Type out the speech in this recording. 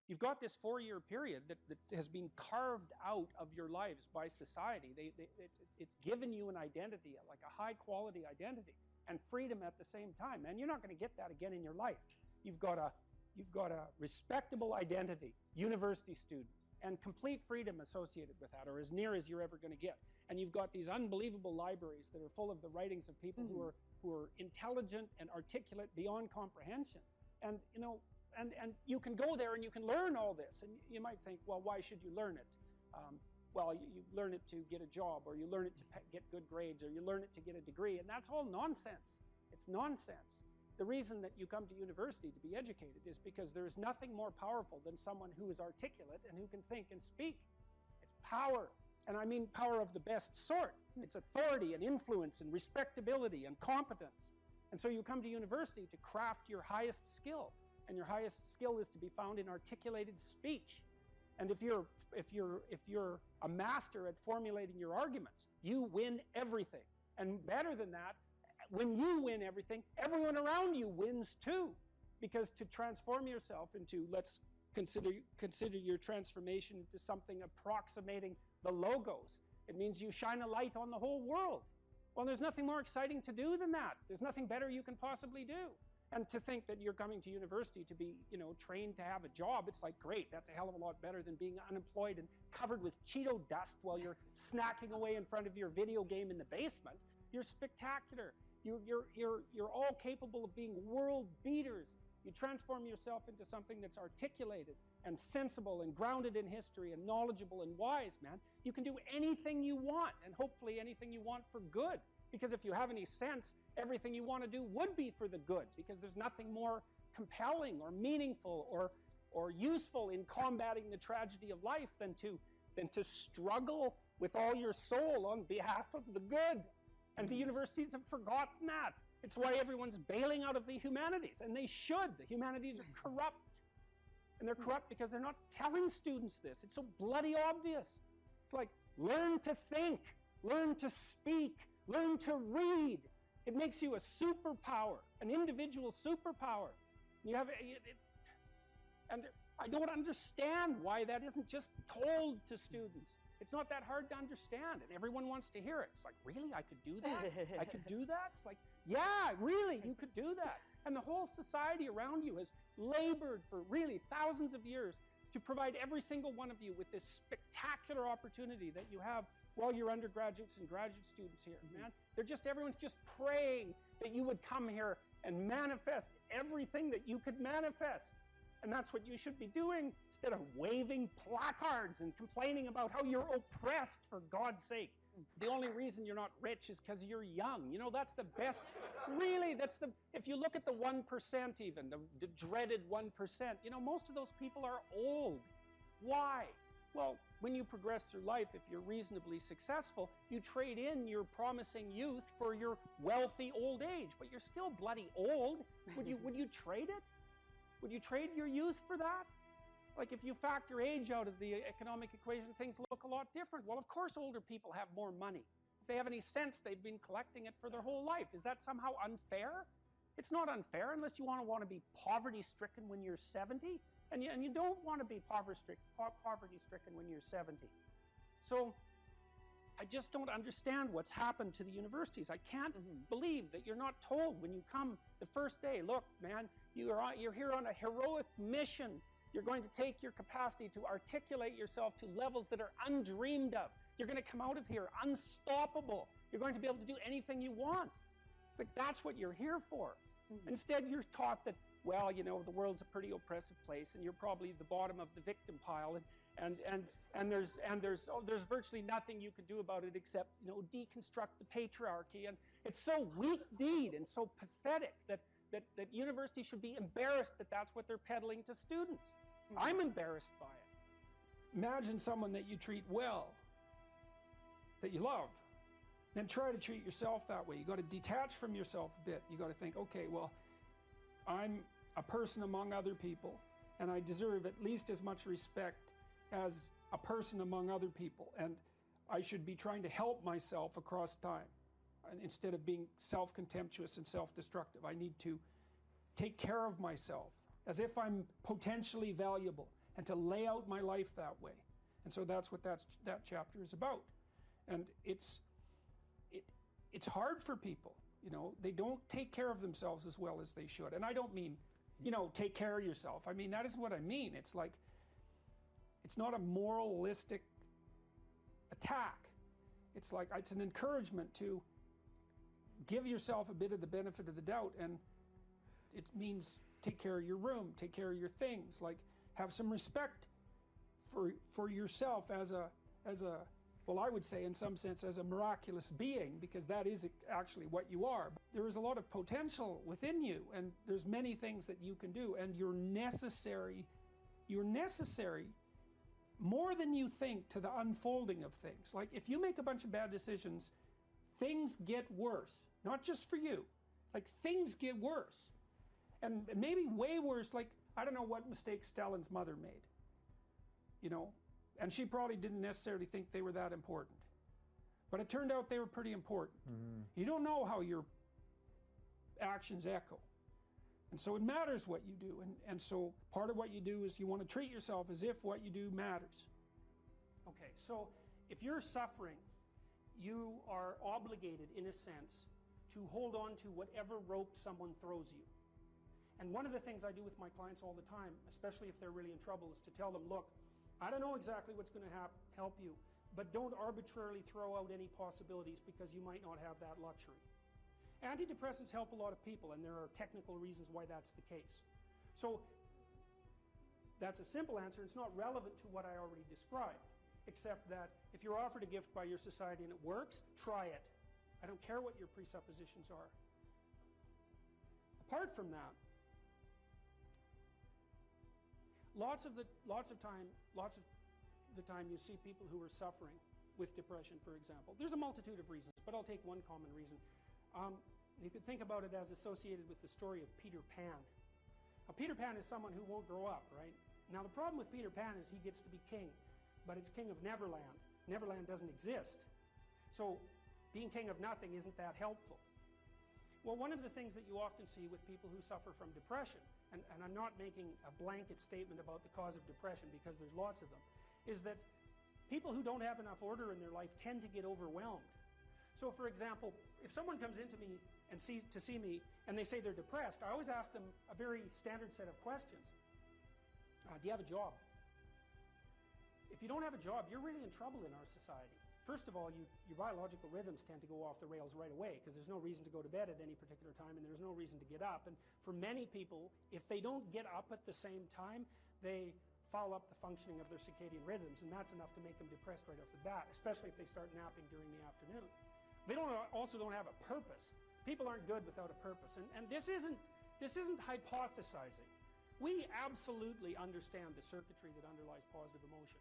You've got this 4-year period that has been carved out of your lives by society. It's given you an identity, like a high quality identity, and freedom at the same time. Man, you're not going to get that again in your life. You've got a respectable identity, university student, and complete freedom associated with that, or as near as you're ever going to get. And you've got these unbelievable libraries that are full of the writings of people who are intelligent and articulate beyond comprehension. And you know, and you can go there and you can learn all this. And you might think, well, why should you learn it? Well, you learn it to get a job, or you learn it to get good grades, or you learn it to get a degree, and that's all nonsense. It's nonsense. The reason that you come to university to be educated is because there is nothing more powerful than someone who is articulate and who can think and speak. It's power, and I mean power of the best sort. It's authority and influence and respectability and competence. And so you come to university to craft your highest skill, and your highest skill is to be found in articulated speech. And if you're a master at formulating your arguments, you win everything. And better than that, when you win everything, everyone around you wins too. Because to transform yourself into, let's consider your transformation into something approximating the logos. It means you shine a light on the whole world. Well, there's nothing more exciting to do than that. There's nothing better you can possibly do. And to think that you're coming to university to be, you know, trained to have a job, it's like, great, that's a hell of a lot better than being unemployed and covered with Cheeto dust while you're snacking away in front of your video game in the basement. You're spectacular. You're all capable of being world beaters. You transform yourself into something that's articulated and sensible and grounded in history and knowledgeable and wise, man. You can do anything you want, and hopefully anything you want for good. Because if you have any sense, everything you want to do would be for the good, because there's nothing more compelling or meaningful or useful in combating the tragedy of life than to struggle with all your soul on behalf of the good. And the universities have forgotten that. It's why everyone's bailing out of the humanities, and they should. The humanities are corrupt. And they're corrupt because they're not telling students this. It's so bloody obvious. It's like, learn to think, learn to speak, learn to read. It makes you a superpower, an individual superpower. You have and I don't understand why that isn't just told to students. It's not that hard to understand, and everyone wants to hear it. It's like, really, I could do that? I could do that? It's like, yeah, really, you could do that. And the whole society around you has labored for really thousands of years to provide every single one of you with this spectacular opportunity that you have while you're undergraduates and graduate students here, man. Everyone's just praying that you would come here and manifest everything that you could manifest. And that's what you should be doing, instead of waving placards and complaining about how you're oppressed, for God's sake. The only reason you're not rich is because you're young. You know, that's the best. Really, if you look at the 1% even, the dreaded 1%, you know, most of those people are old. Why? Well, when you progress through life, if you're reasonably successful, you trade in your promising youth for your wealthy old age, but you're still bloody old. Would you trade it? Would you trade your youth for that? Like, if you factor age out of the economic equation, things look a lot different. Well, of course older people have more money. If they have any sense, they've been collecting it for their whole life. Is that somehow unfair? It's not unfair unless you want to be poverty-stricken when you're 70. And you don't want to be poverty-stricken when you're 70. So I just don't understand what's happened to the universities. I can't believe that you're not told when you come the first day, look, man, you're here on a heroic mission. You're going to take your capacity to articulate yourself to levels that are undreamed of. You're going to come out of here unstoppable. You're going to be able to do anything you want. It's like, that's what you're here for. Instead, you're taught that, well, you know, the world's a pretty oppressive place, and you're probably the bottom of the victim pile, and there's virtually nothing you can do about it except, you know, deconstruct the patriarchy. And it's so weak-kneed and so pathetic that universities should be embarrassed that that's what they're peddling to students. I'm embarrassed by it. Imagine someone that you treat well, that you love, then try to treat yourself that way. You got to detach from yourself a bit. You got to think, okay, well, I'm a person among other people, and I deserve at least as much respect as a person among other people, and I should be trying to help myself across time. And instead of being self-contemptuous and self-destructive, I need to take care of myself as if I'm potentially valuable, and to lay out my life that way. And so that's what that chapter is about. And it's hard for people, you know. They don't take care of themselves as well as they should. And I don't mean, you know, take care of yourself. I mean, that isn't what I mean. It's like, it's not a moralistic attack. It's like, it's an encouragement to give yourself a bit of the benefit of the doubt. And it means take care of your room, take care of your things, like have some respect for yourself as a well, I would say in some sense as a miraculous being, because that is actually what you are. There is a lot of potential within you, and there's many things that you can do, and you're necessary more than you think to the unfolding of things. Like, if you make a bunch of bad decisions, things get worse. Not just for you. Like, things get worse. And maybe way worse. Like, I don't know what mistakes Stalin's mother made. You know? And she probably didn't necessarily think they were that important. But it turned out they were pretty important. Mm-hmm. You don't know how your actions echo. And so it matters what you do. And so part of what you do is you want to treat yourself as if what you do matters. Okay, so if you're suffering, you are obligated, in a sense, to hold on to whatever rope someone throws you. And one of the things I do with my clients all the time, especially if they're really in trouble, is to tell them, look, I don't know exactly what's going to help you, but don't arbitrarily throw out any possibilities, because you might not have that luxury. Antidepressants help a lot of people, and there are technical reasons why that's the case. So that's a simple answer. It's not relevant to what I already described, except that if you're offered a gift by your society and it works, try it. I don't care what your presuppositions are. Apart from that, lots of the time you see people who are suffering with depression, for example. There's a multitude of reasons, but I'll take one common reason. You could think about it as associated with the story of Peter Pan. Now, Peter Pan is someone who won't grow up, right? Now, the problem with Peter Pan is he gets to be king, but it's king of Neverland. Neverland doesn't exist. So being king of nothing isn't that helpful. Well, one of the things that you often see with people who suffer from depression, and I'm not making a blanket statement about the cause of depression because there's lots of them, is that people who don't have enough order in their life tend to get overwhelmed. So, for example, if someone comes into me and to see me and they say they're depressed, I always ask them a very standard set of questions. Do you have a job? If you don't have a job, you're really in trouble in our society. First of all, your biological rhythms tend to go off the rails right away, because there's no reason to go to bed at any particular time, and there's no reason to get up. And for many people, if they don't get up at the same time, they foul up the functioning of their circadian rhythms, and that's enough to make them depressed right off the bat, especially if they start napping during the afternoon. They also don't have a purpose. People aren't good without a purpose, and this isn't hypothesizing. We absolutely understand the circuitry that underlies positive emotion.